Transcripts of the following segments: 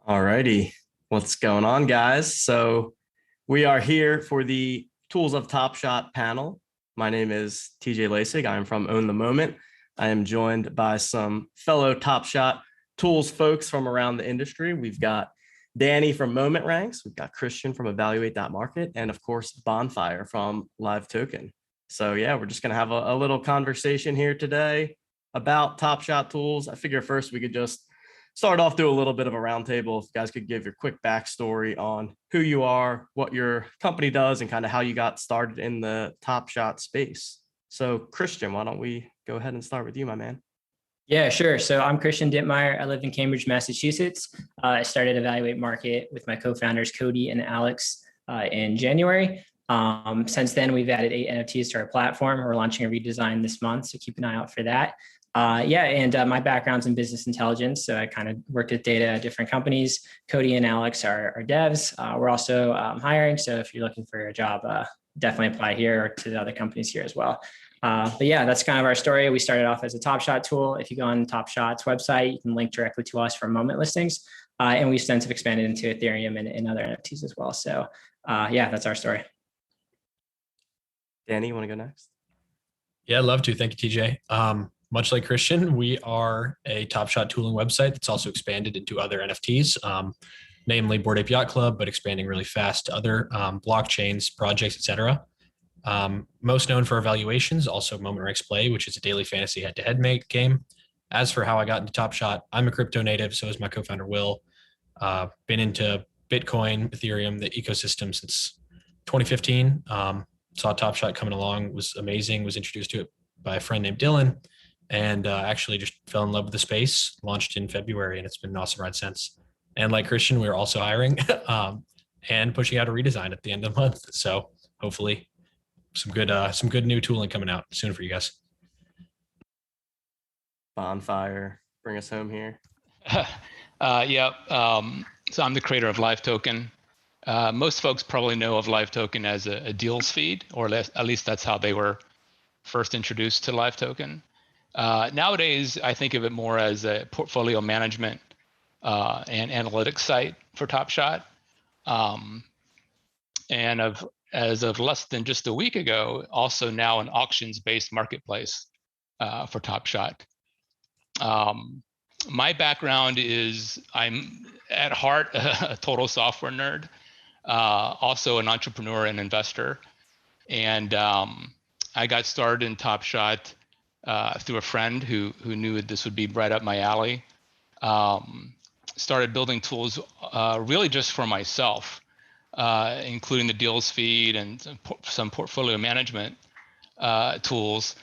Alrighty, what's going on, guys? So we are here for the Tools of Top Shot panel. My name is TJ Laessig. I am from Own the Moment. I am joined by some fellow Top Shot tools folks from around the industry. We've got Danny from Moment Ranks. We've got Christian from Evaluate.Market, and of course, Bonfire from Live Token. So yeah, we're just gonna have a little conversation here today about Top Shot tools. I figure first we could just start off, do a little bit of a roundtable. If you guys could give your quick backstory on who you are, what your company does, and kind of how you got started in the Top Shot space. So Christian, why don't we go ahead and start with you, my man? Yeah, sure. So I'm Christian Dittmeyer. I live in Cambridge, Massachusetts. I started Evaluate.Market with my co-founders, Cody and Alex, in January. Since then, we've added 8 NFTs to our platform. We're launching a redesign this month, so keep an eye out for that. My background's in business intelligence, so I kind of worked with data at different companies. Cody and Alex are devs. We're also hiring, so if you're looking for a job, definitely apply here or to the other companies here as well. That's kind of our story. We started off as a Top Shot tool. If you go on Top Shot's website, you can link directly to us for moment listings. And we've since expanded into Ethereum and other NFTs as well. So that's our story. Danny, you want to go next? Yeah, I'd love to. Thank you, TJ. Much like Christian, we are a Top Shot tooling website that's also expanded into other NFTs, namely Bored Ape Yacht Club, but expanding really fast to other blockchains, projects, etc. Most known for evaluations, also Moment Ranks Play, which is a daily fantasy head-to-head game. As for how I got into Top Shot, I'm a crypto native, so is my co-founder Will. Been into Bitcoin, Ethereum, the ecosystem since 2015. Saw Top Shot coming along, was amazing, was introduced to it by a friend named Dylan, and actually just fell in love with the space, launched in February, and it's been an awesome ride since. And like Christian, we're also hiring and pushing out a redesign at the end of the month. So hopefully some good new tooling coming out soon for you guys. Bonfire, bring us home here. So I'm the creator of Live Token. Most folks probably know of Live Token as a deals feed, or at least that's how they were first introduced to Live Token. Nowadays, I think of it more as a portfolio management and analytics site for Top Shot. As of less than just a week ago, also now an auctions-based marketplace for Top Shot. My background is I'm at heart a total software nerd, also an entrepreneur and investor. And I got started in Top Shot through a friend who knew this would be right up my alley. Started building tools really just for myself, including the deals feed and some portfolio management tools,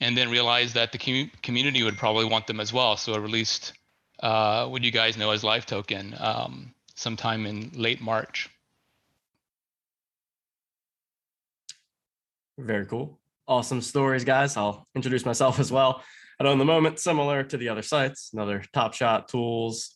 and then realized that the community would probably want them as well. So I released what you guys know as Live Token sometime in late March. Very cool. Awesome stories, guys. I'll introduce myself as well. I Own the Moment, similar to the other sites, another Top Shot tools.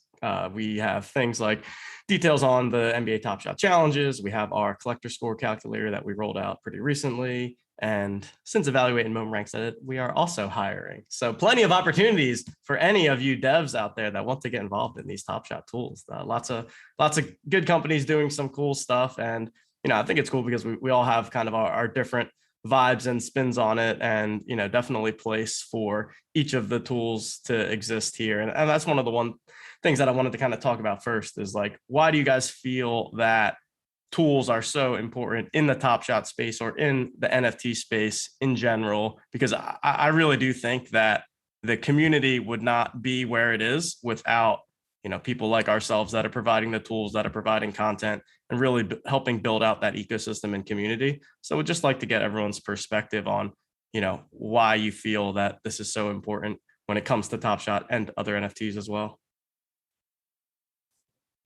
We have things like details on the NBA Top Shot challenges. We have our collector score calculator that we rolled out pretty recently. And since Evaluate and Moment Ranks said it, we are also hiring. So plenty of opportunities for any of you devs out there that want to get involved in these Top Shot tools. Lots of good companies doing some cool stuff. And, I think it's cool because we all have kind of our different vibes and spins on it, and definitely place for each of the tools to exist here. And that's one of the things that I wanted to kind of talk about first is like, why do you guys feel that tools are so important in the Top Shot space or in the NFT space in general? Because I really do think that the community would not be where it is without people like ourselves that are providing the tools, that are providing content, and really helping build out that ecosystem and community. So we'd just like to get everyone's perspective on, why you feel that this is so important when it comes to Top Shot and other NFTs as well.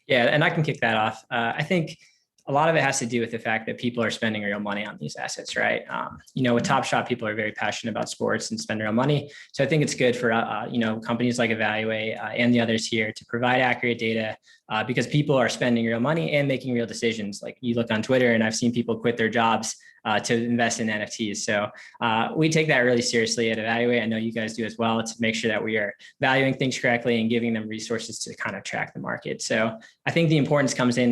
Yeah, and I can kick that off. I think a lot of it has to do with the fact that people are spending real money on these assets, right? With Top Shot, people are very passionate about sports and spend real money. So I think it's good for, companies like Evaluate and the others here to provide accurate data because people are spending real money and making real decisions. Like you look on Twitter and I've seen people quit their jobs to invest in NFTs. So we take that really seriously at Evaluate. I know you guys do as well, to make sure that we are valuing things correctly and giving them resources to kind of track the market. So I think the importance comes in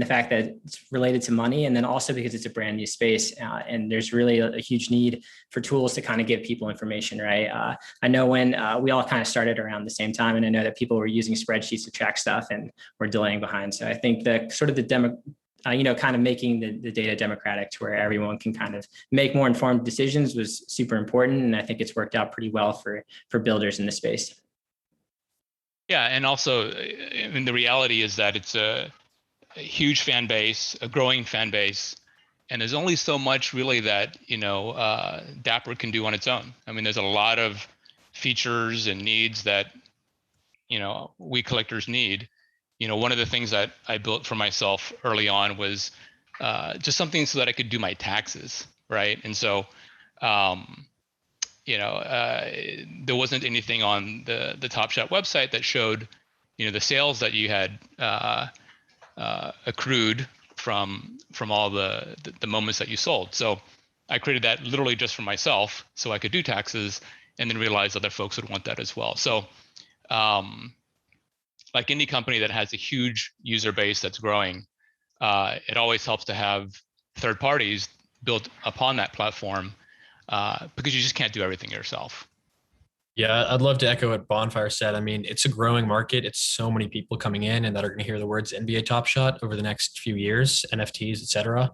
the fact that it's related to money, and then also because it's a brand new space and there's really a huge need for tools to kind of give people information, right? I know when we all kind of started around the same time, and I know that people were using spreadsheets to track stuff and we're delaying behind. So I think that sort of kind of making the data democratic to where everyone can kind of make more informed decisions was super important. And I think it's worked out pretty well for builders in the space. Yeah, and also, I mean, the reality is that it's a huge fan base, a growing fan base, and there's only so much really that Dapper can do on its own. I mean, there's a lot of features and needs that we collectors need. One of the things that I built for myself early on was just something so that I could do my taxes, right? And so there wasn't anything on the Top Shot website that showed the sales that you had accrued from all the moments that you sold. So I created that literally just for myself so I could do taxes, and then realized other folks would want that as well. So like any company that has a huge user base that's growing, it always helps to have third parties built upon that platform because you just can't do everything yourself. Yeah, I'd love to echo what Bonfire said. I mean, it's a growing market. It's so many people coming in and that are going to hear the words NBA Top Shot over the next few years, NFTs, et cetera.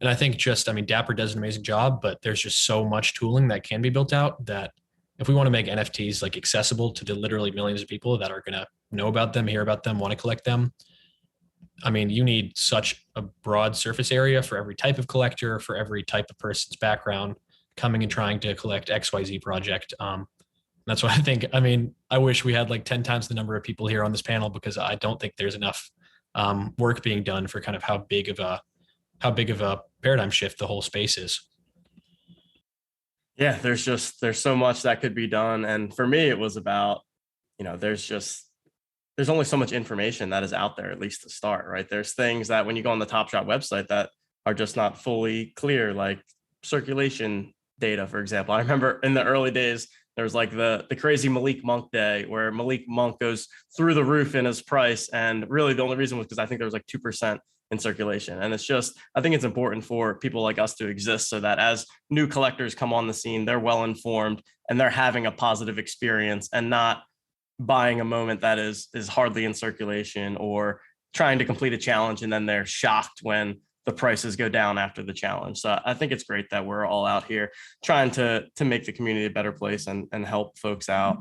And I think Dapper does an amazing job, but there's just so much tooling that can be built out that if we want to make NFTs like accessible to the literally millions of people that are going to know about them, hear about them, want to collect them, I mean, you need such a broad surface area for every type of collector, for every type of person's background coming and trying to collect XYZ project. That's why I wish we had like 10 times the number of people here on this panel, because I don't think there's enough work being done for kind of how big of a paradigm shift the whole space is. Yeah, there's so much that could be done. And for me, it was about, there's only so much information that is out there, at least to start, right? There's things that when you go on the Top Shot website that are just not fully clear, like circulation data, for example. I remember in the early days, there was like the crazy Malik Monk day where Malik Monk goes through the roof in his price. And really the only reason was because I think there was like 2% in circulation. And I think it's important for people like us to exist so that as new collectors come on the scene, they're well informed and they're having a positive experience and not buying a moment that is hardly in circulation or trying to complete a challenge and then they're shocked when the prices go down after the challenge. So I think it's great that we're all out here trying to make the community a better place and help folks out.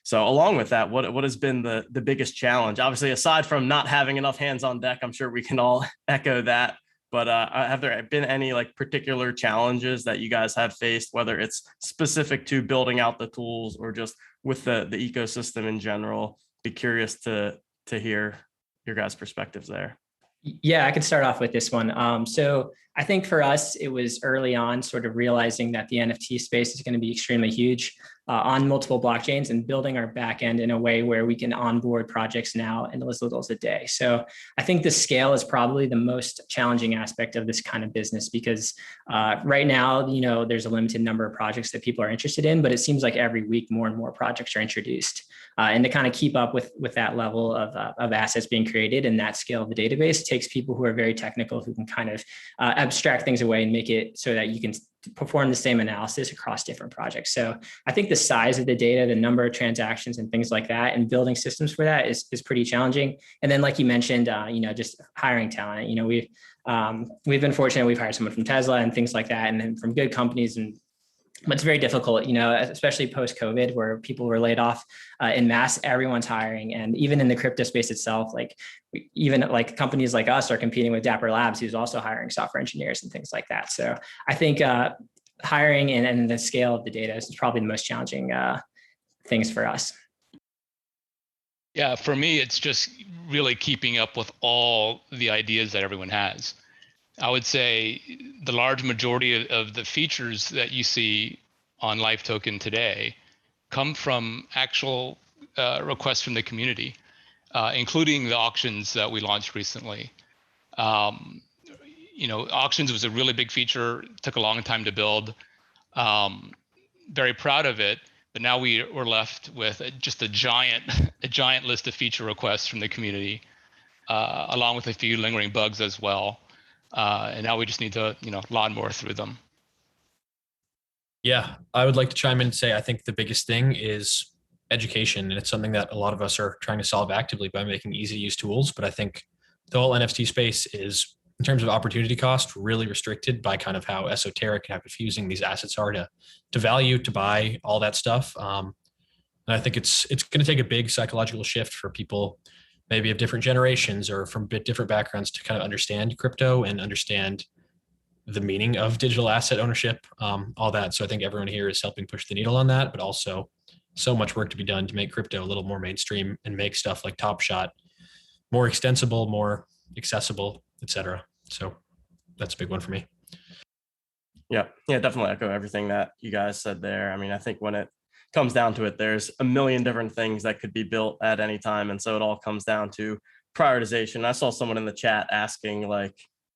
So along with that, what has been the biggest challenge? Obviously, aside from not having enough hands on deck, I'm sure we can all echo that. But have there been any like particular challenges that you guys have faced, whether it's specific to building out the tools or just with the ecosystem in general? Be curious to hear your guys' perspectives there. Yeah, I could start off with this one. So I think for us, it was early on sort of realizing that the NFT space is going to be extremely huge on multiple blockchains and building our backend in a way where we can onboard projects now in as little as a day. So I think the scale is probably the most challenging aspect of this kind of business because right now, there's a limited number of projects that people are interested in, but it seems like every week more and more projects are introduced. And to kind of keep up with that level of assets being created and that scale of the database takes people who are very technical, who can kind of abstract things away and make it so that you can perform the same analysis across different projects. So I think the size of the data, the number of transactions and things like that, and building systems for that is pretty challenging. And then, like you mentioned, just hiring talent. We've been fortunate. We've hired someone from Tesla and things like that, and then from good companies. But it's very difficult, especially post-COVID where people were laid off in mass, everyone's hiring. And even in the crypto space itself, even companies like us are competing with Dapper Labs, who's also hiring software engineers and things like that. So I think hiring and the scale of the data is probably the most challenging things for us. Yeah, for me, it's just really keeping up with all the ideas that everyone has. I would say the large majority of the features that you see on Live Token today come from actual requests from the community, including the auctions that we launched recently. Um, auctions was a really big feature, took a long time to build. Very proud of it, but now we're left with just a giant list of feature requests from the community, along with a few lingering bugs as well. And now we just need to, lawnmower through them. Yeah, I would like to chime in and say I think the biggest thing is education, and it's something that a lot of us are trying to solve actively by making easy to use tools. But I think the whole NFT space is, in terms of opportunity cost, really restricted by kind of how esoteric and how confusing these assets are to value, to buy, all that stuff. And I think it's going to take a big psychological shift for people, maybe of different generations or from different backgrounds, to kind of understand crypto and understand the meaning of digital asset ownership, all that. So I think everyone here is helping push the needle on that, but also so much work to be done to make crypto a little more mainstream and make stuff like Top Shot more extensible, more accessible, etc. So that's a big one for me. Yeah, definitely echo everything that you guys said there. I mean, I think when it comes down to it, there's a million different things that could be built at any time. And so it all comes down to prioritization. I saw someone in the chat asking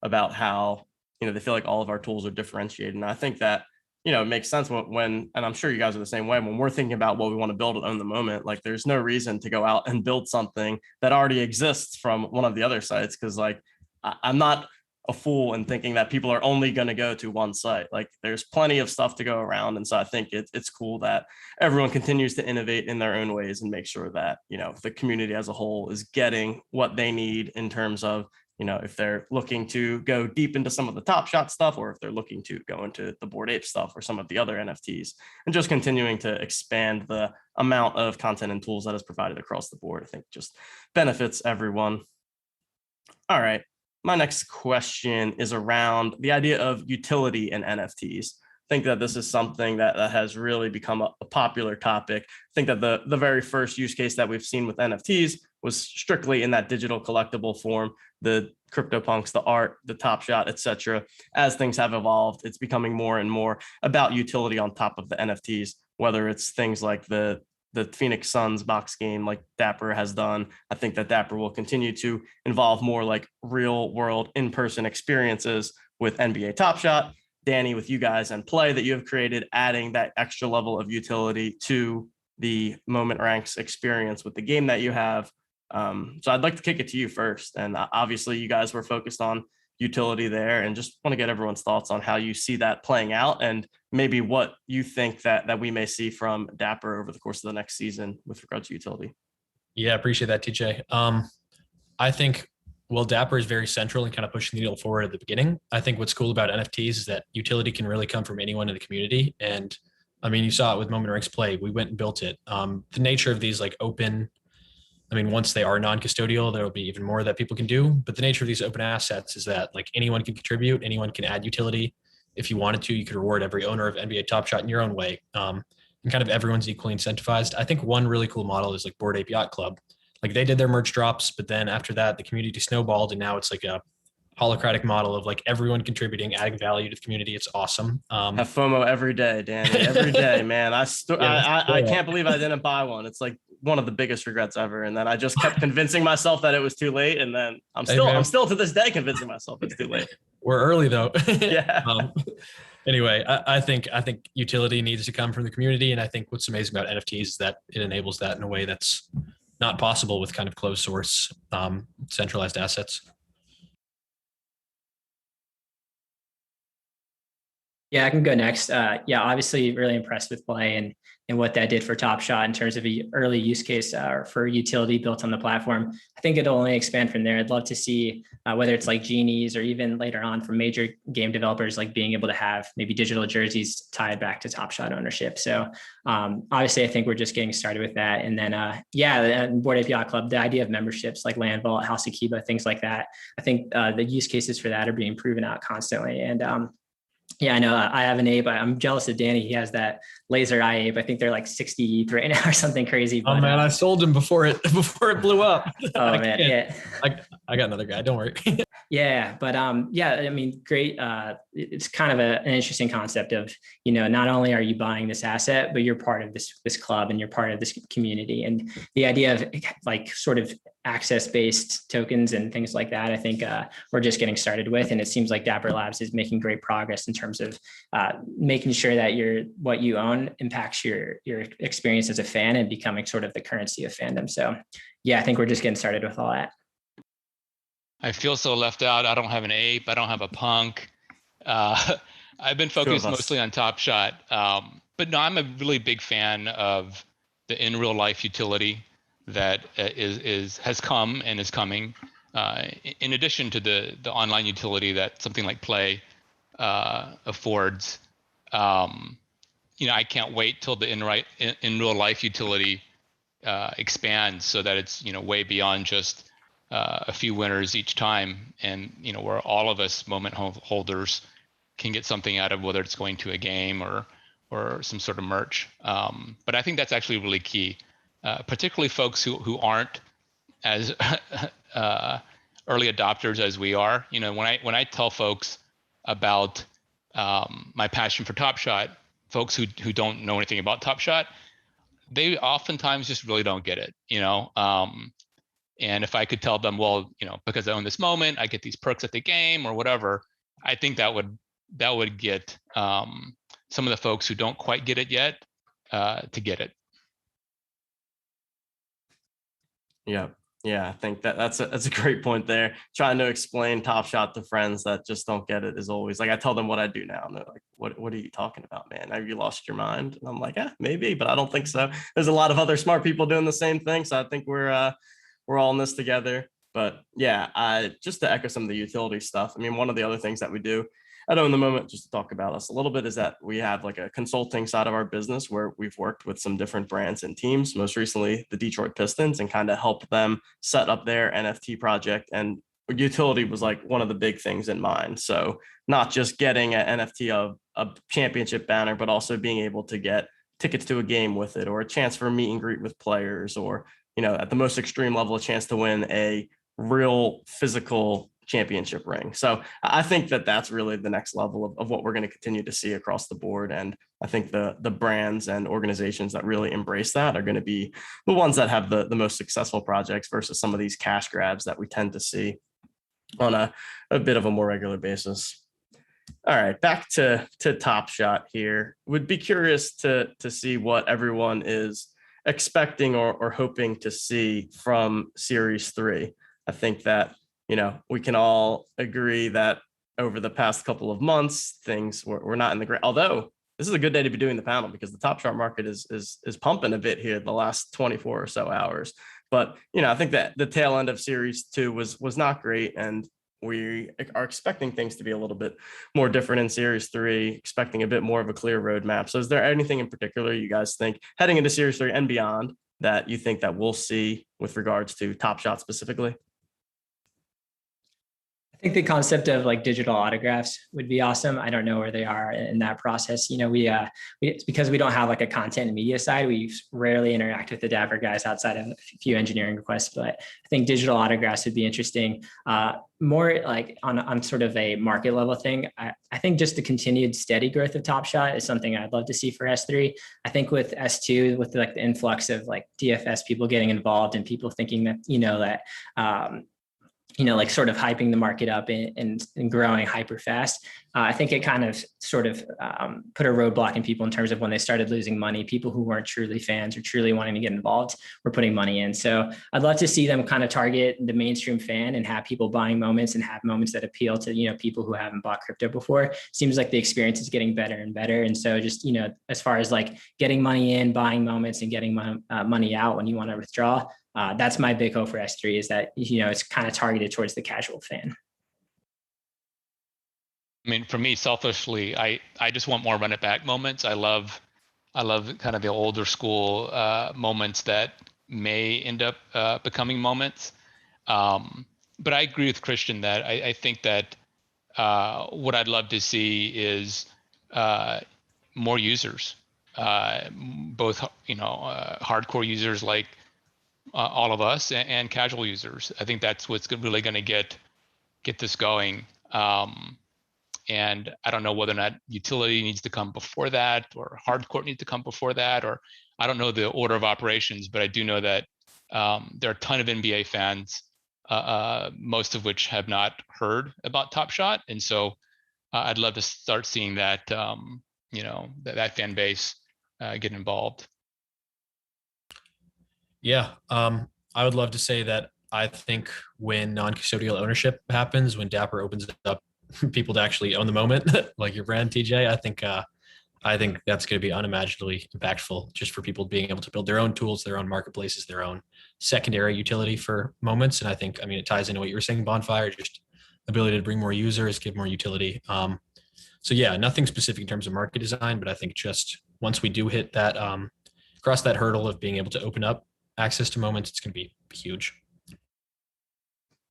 about how, they feel like all of our tools are differentiated. And I think that, it makes sense when, and I'm sure you guys are the same way, when we're thinking about what we want to build on the moment, there's no reason to go out and build something that already exists from one of the other sites. Cause I'm not a fool in thinking that people are only going to go to one site. There's plenty of stuff to go around. And so I think it's cool that everyone continues to innovate in their own ways and make sure that, the community as a whole is getting what they need in terms of, if they're looking to go deep into some of the Top Shot stuff, or if they're looking to go into the Bored Ape stuff or some of the other NFTs, and just continuing to expand the amount of content and tools that is provided across the board, I think just benefits everyone. All right. My next question is around the idea of utility in NFTs. I think that this is something that has really become a popular topic. I think that the very first use case that we've seen with NFTs was strictly in that digital collectible form, the CryptoPunks, the art, the Top Shot, etc. As things have evolved, it's becoming more and more about utility on top of the NFTs, whether it's things like the Phoenix Suns box game like Dapper has done. I think that Dapper will continue to involve more real world in-person experiences with NBA Top Shot. Danny, with you guys and play that you have created, adding that extra level of utility to the Moment Ranks experience with the game that you have. So I'd like to kick it to you first. And obviously you guys were focused on utility there, and just want to get everyone's thoughts on how you see that playing out and maybe what you think that we may see from Dapper over the course of the next season with regard to utility. Yeah, appreciate that, TJ. I think, Dapper is very central and kind of pushing the needle forward at the beginning. I think what's cool about NFTs is that utility can really come from anyone in the community. And I mean, you saw it with Moment Ranks Play. We went and built it. The nature of these open, once they are non-custodial, there will be even more that people can do. But the nature of these open assets is that anyone can contribute, anyone can add utility. If you wanted to, you could reward every owner of NBA Top Shot in your own way. And kind of everyone's equally incentivized. I think one really cool model is Bored Ape Yacht Club. They did their merch drops, but then after that, the community snowballed, and now it's a holocratic model of everyone contributing, adding value to the community. It's awesome. Have FOMO every day, Danny. Every day, man. I can't believe I didn't buy one. It's one of the biggest regrets ever. And then I just kept convincing myself that it was too late. And then I'm still to this day convincing myself it's too late. We're early though. Yeah. Anyway, I think utility needs to come from the community, and I think what's amazing about NFTs is that it enables that in a way that's not possible with kind of closed source, centralized assets. Yeah, I can go next. Obviously really impressed with Play and what that did for Top Shot in terms of the early use case for utility built on the platform. I think it'll only expand from there. I'd love to see whether it's genies or even later on from major game developers, being able to have maybe digital jerseys tied back to Top Shot ownership. So obviously I think we're just getting started with that. And then Bored Ape Yacht Club, the idea of memberships like Land Vault, House of Kiba, things like that. I think the use cases for that are being proven out constantly. And Yeah, I know. I have an ape. I'm jealous of Danny. He has that laser eye ape. I think they're like 60 right now or something crazy. Oh But man, I sold him before it blew up. oh I man, can't. yeah. I got another guy. Don't worry. Yeah, but yeah, I mean, great. It's kind of an interesting concept of, not only are you buying this asset, but you're part of this club and you're part of this community. And the idea of like sort of access-based tokens and things like that, I think we're just getting started with. And it seems like Dapper Labs is making great progress in terms of making sure that what you own impacts your experience as a fan and becoming sort of the currency of fandom. So yeah, I think we're just getting started with all that. I feel so left out. I don't have an ape. I don't have a punk. I've been focused mostly on Top Shot. But no, I'm a really big fan of the in real life utility that has come and is coming. In addition to the online utility that something like Play affords. I can't wait till the in real life utility expands so that it's way beyond just a few winners each time, and where all of us moment holders can get something out of, whether it's going to a game or some sort of merch. But I think that's actually really key, particularly folks who aren't as early adopters as we are. When I tell folks about my passion for Top Shot, folks who don't know anything about Top Shot, they oftentimes just really don't get it. And if I could tell them, well, because I own this moment, I get these perks at the game or whatever, I think that would get some of the folks who don't quite get it yet to get it. Yeah, I think that's a great point there. Trying to explain Top Shot to friends that just don't get it is always like, I tell them what I do now, and they're like, what are you talking about, man? Have you lost your mind? And I'm like, yeah, maybe, but I don't think so. There's a lot of other smart people doing the same thing, so I think we're all in this together. But yeah, just to echo some of the utility stuff. I mean, one of the other things that we do at Own the Moment, just to talk about us a little bit, is that we have like a consulting side of our business where we've worked with some different brands and teams, most recently the Detroit Pistons, and kind of help them set up their NFT project. And utility was like one of the big things in mind. So not just getting an NFT of a championship banner, but also being able to get tickets to a game with it, or a chance for a meet and greet with players, or at the most extreme level, a chance to win a real physical championship ring. So I think that that's really the next level of what we're going to continue to see across the board. And I think the brands and organizations that really embrace that are going to be the ones that have the most successful projects versus some of these cash grabs that we tend to see on a bit of a more regular basis. All right, back to Top Shot here. Would be curious to see what everyone is expecting or hoping to see from Series 3. I think that we can all agree that over the past couple of months, things were not in the great. Although this is a good day to be doing the panel because the Top Shot market is pumping a bit here the last 24 or so hours. But I think that the tail end of Series 2 was not great, and we are expecting things to be a little bit more different in Series 3, expecting a bit more of a clear roadmap. So is there anything in particular you guys think heading into Series 3 and beyond that you think that we'll see with regards to Top Shot specifically? I think the concept of like digital autographs would be awesome. I don't know where they are in that process. It's because we don't have like a content and media side. We rarely interact with the Dapper guys outside of a few engineering requests, but I think digital autographs would be interesting. More like on sort of a market level thing. I think just the continued steady growth of Top Shot is something I'd love to see for S3. I think with S2, with like the influx of like DFS people getting involved and people thinking that, like sort of hyping the market up and growing hyper fast. I think it kind of sort of put a roadblock in people in terms of when they started losing money. People who weren't truly fans or truly wanting to get involved were putting money in. So I'd love to see them kind of target the mainstream fan and have people buying moments and have moments that appeal to, people who haven't bought crypto before. Seems like the experience is getting better and better. And so just, as far as like getting money in, buying moments and getting money out when you want to withdraw, that's my big hope for S3 is that, it's kind of targeted towards the casual fan. I mean, for me, selfishly, I just want more run it back moments. I love kind of the older school moments that may end up becoming moments. But I agree with Christian that I think that what I'd love to see is more users, both hardcore users like all of us and casual users. I think that's what's really going to get this going. And I don't know whether or not utility needs to come before that, or hardcore needs to come before that, or I don't know the order of operations, but I do know that there are a ton of NBA fans, most of which have not heard about Top Shot. And so I'd love to start seeing that, that fan base get involved. Yeah, I would love to say that I think when non-custodial ownership happens, when Dapper opens up people to actually own the moment, like your brand, TJ, I think that's going to be unimaginably impactful just for people being able to build their own tools, their own marketplaces, their own secondary utility for moments. And I think, it ties into what you were saying, Bonfire, just ability to bring more users, give more utility. So yeah, nothing specific in terms of market design, but I think just once we do hit that, cross that hurdle of being able to open up access to moments, it's going to be huge.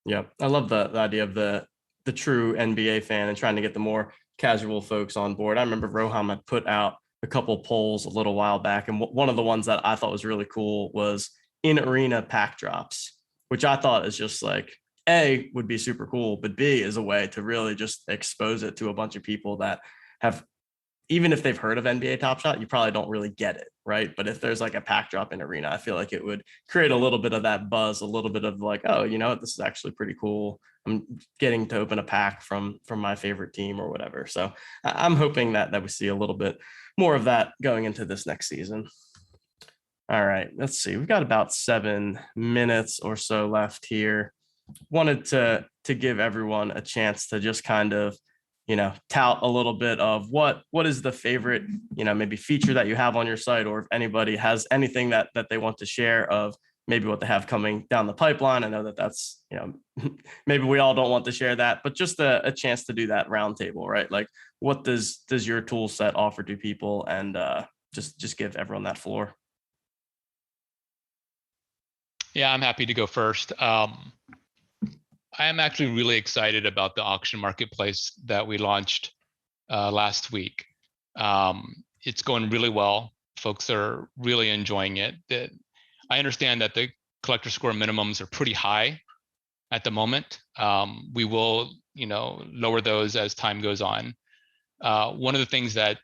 Yeah, I love the idea of the true NBA fan and trying to get the more casual folks on board. I remember Roham had put out a couple polls a little while back, and one of the ones that I thought was really cool was in arena pack drops, which I thought is just like, A, would be super cool, but B, is a way to really just expose it to a bunch of people that have, even if they've heard of NBA Top Shot, you probably don't really get it, right? But if there's like a pack drop in arena, I feel like it would create a little bit of that buzz, a little bit of like, oh, this is actually pretty cool. I'm getting to open a pack from my favorite team or whatever. So I'm hoping that we see a little bit more of that going into this next season. All right, let's see. We've got about 7 minutes or so left here. Wanted to give everyone a chance to just kind of, tout a little bit of what is the favorite, maybe feature that you have on your site, or if anybody has anything that they want to share of maybe what they have coming down the pipeline. I know that's, maybe we all don't want to share that, but just a chance to do that roundtable, right? Like, what does your tool set offer to people, and just give everyone that floor. Yeah, I'm happy to go first. I am actually really excited about the auction marketplace that we launched last week. It's going really well. Folks are really enjoying it. I understand that the collector score minimums are pretty high at the moment. We will, lower those as time goes on. One of the things that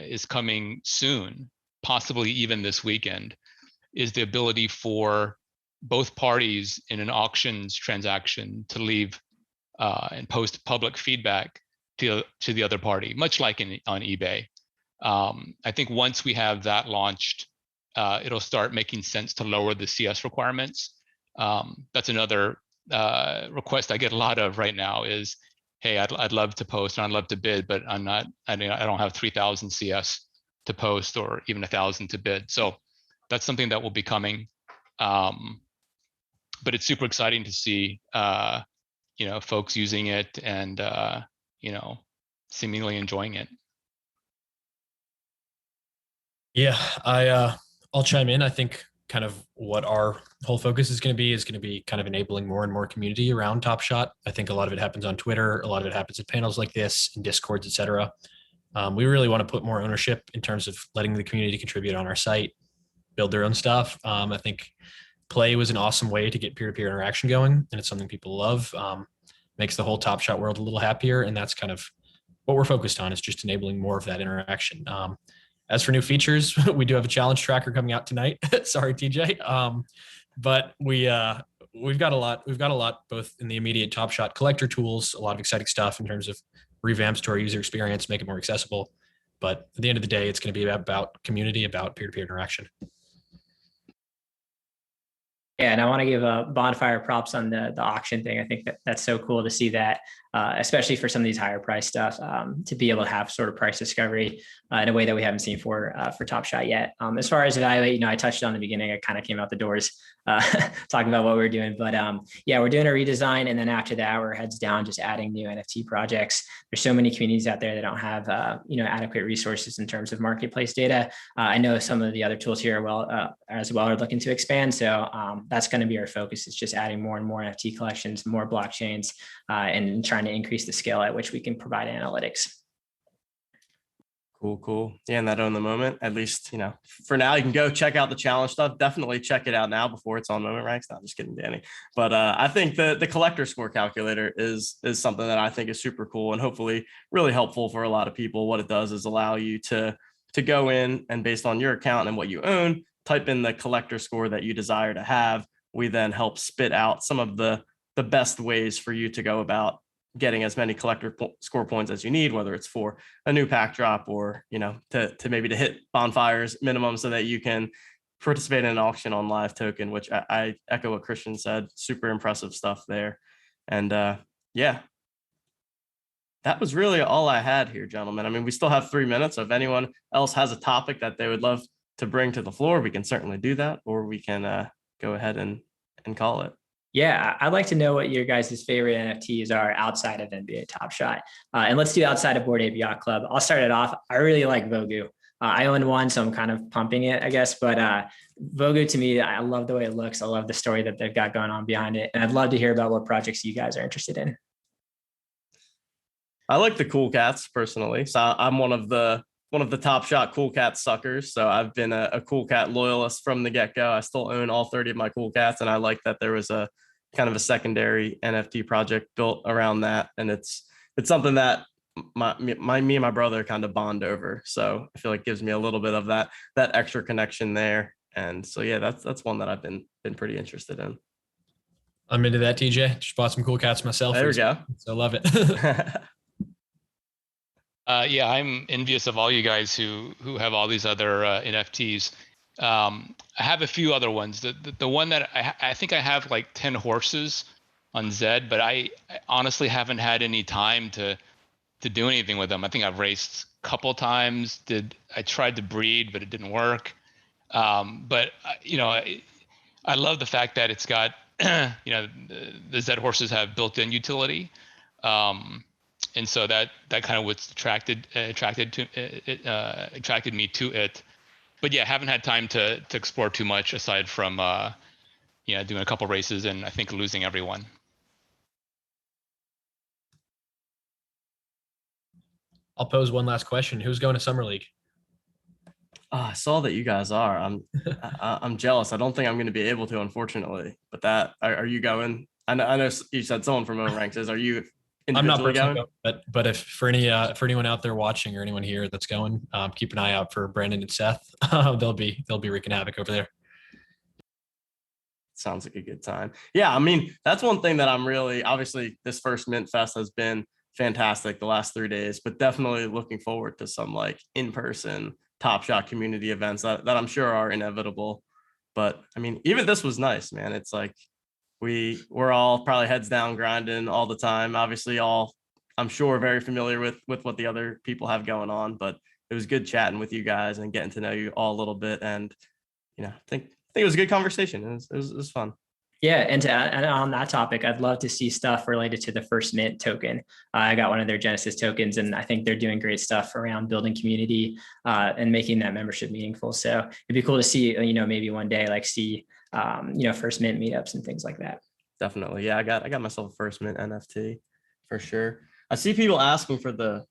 is coming soon, possibly even this weekend, is the ability for both parties in an auctions transaction to leave and post public feedback to the other party, much like on eBay. I think once we have that launched, it'll start making sense to lower the CS requirements. That's another request I get a lot of right now is, hey, I'd love to post and I'd love to bid, but I don't have 3,000 CS to post or even 1,000 to bid. So that's something that will be coming. But it's super exciting to see, folks using it and, seemingly enjoying it. Yeah, I'll chime in. I think kind of what our whole focus is going to be kind of enabling more and more community around Top Shot. I think a lot of it happens on Twitter. A lot of it happens at panels like this, in Discords, etc. We really want to put more ownership in terms of letting the community contribute on our site, build their own stuff. I think Play was an awesome way to get peer-to-peer interaction going, and it's something people love. Makes the whole Top Shot world a little happier, and that's kind of what we're focused on, is just enabling more of that interaction. As for new features, we do have a challenge tracker coming out tonight. Sorry, TJ. But we've got a lot. We've got a lot both in the immediate Top Shot collector tools, a lot of exciting stuff in terms of revamps to our user experience, make it more accessible. But at the end of the day, it's going to be about community, about peer-to-peer interaction. Yeah, and I want to give a Bonfire props on the auction thing. I think that's so cool to see that, especially for some of these higher price stuff, to be able to have sort of price discovery in a way that we haven't seen for Top Shot yet. As far as Evaluate, I touched on the beginning. I kind of came out the doors talking about what we were doing, but yeah, we're doing a redesign, and then after that, we're heads down just adding new NFT projects. There's so many communities out there that don't have adequate resources in terms of marketplace data. I know some of the other tools here as well are looking to expand. So that's going to be our focus. It's just adding more and more NFT collections, more blockchains, and trying trying to increase the scale at which we can provide analytics. Cool. Yeah, and that on the moment, at least, for now, you can go check out the challenge stuff. Definitely check it out now before it's on Moment Ranks. Not just kidding, Danny. But I think the collector score calculator is something that I think is super cool and hopefully really helpful for a lot of people. What it does is allow you to go in and based on your account and what you own, type in the collector score that you desire to have. We then help spit out some of the best ways for you to go about getting as many collector score points as you need, whether it's for a new pack drop or, to maybe to hit Bonfire's minimum so that you can participate in an auction on live token, which I echo what Christian said, super impressive stuff there. And yeah, that was really all I had here, gentlemen. I mean, we still have 3 minutes. So if anyone else has a topic that they would love to bring to the floor, we can certainly do that, or we can go ahead and call it. Yeah, I'd like to know what your guys' favorite NFTs are outside of NBA Top Shot. And let's do outside of Bored Ape Yacht Club. I'll start it off. I really like Vogu. I own one, so I'm kind of pumping it, I guess. But Vogu, to me, I love the way it looks. I love the story that they've got going on behind it. And I'd love to hear about what projects you guys are interested in. I like the Cool Cats personally. So I'm one of the Top Shot Cool Cat suckers. So I've been a Cool Cat loyalist from the get-go. I still own all 30 of my Cool Cats. And I like that there was a kind of a secondary NFT project built around that. And it's something that me and my brother kind of bond over. So I feel like it gives me a little bit of that extra connection there. And so, yeah, that's one that I've been pretty interested in. I'm into that, TJ. Just bought some Cool Cats myself. There we go. So I love it. Yeah, I'm envious of all you guys who have all these other NFTs. I have a few other ones. The one that I think I have like 10 horses on Zed, but I honestly haven't had any time to do anything with them. I think I've raced a couple times. I tried to breed, but it didn't work. But I love the fact that it's got the Zed horses have built-in utility. And so that kind of what's attracted me to it. But yeah, haven't had time to explore too much aside from doing a couple races and I think losing everyone. I'll pose one last question. Who's going to Summer League? Oh, I saw that you guys are. I'm jealous. I don't think I'm going to be able to, unfortunately. But are you going? I know you said someone from Own Ranks is. Are you? I'm not personally going, but if for anyone out there watching or anyone here that's going, keep an eye out for Brandon and Seth. They'll be wreaking havoc over there. Sounds like a good time. Yeah, I mean, that's one thing that I'm really, obviously this first Mint Fest has been fantastic the last 3 days, but definitely looking forward to some like in-person Top Shot community events that I'm sure are inevitable. But I mean, even this was nice, man. It's like we're all probably heads down grinding all the time. Obviously I'm sure very familiar with what the other people have going on, but it was good chatting with you guys and getting to know you all a little bit. And, I think it was a good conversation. It was fun. Yeah, and on that topic, I'd love to see stuff related to the First Mint token. I got one of their Genesis tokens, and I think they're doing great stuff around building community and making that membership meaningful. So it'd be cool to see, maybe one day see First Mint meetups and things like that. Definitely, yeah. I got myself a First Mint NFT for sure. I see people asking for the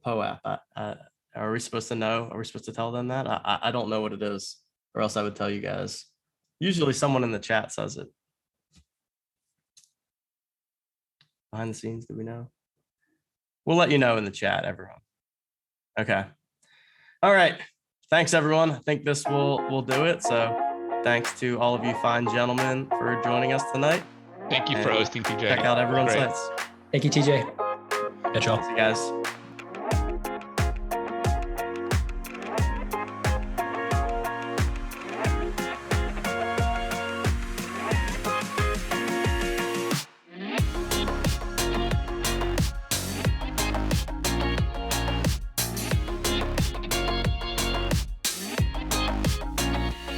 PO app. Are we supposed to know? Are we supposed to tell them that? I don't know what it is, or else I would tell you guys. Usually someone in the chat says it. Behind the scenes, do we know? We'll let you know in the chat, everyone. Okay. All right. Thanks, everyone. I think this will do it. So thanks to all of you fine gentlemen for joining us tonight. Thank you for hosting, TJ. Check out everyone's sites. Thank you, TJ. Catch y'all. See you guys.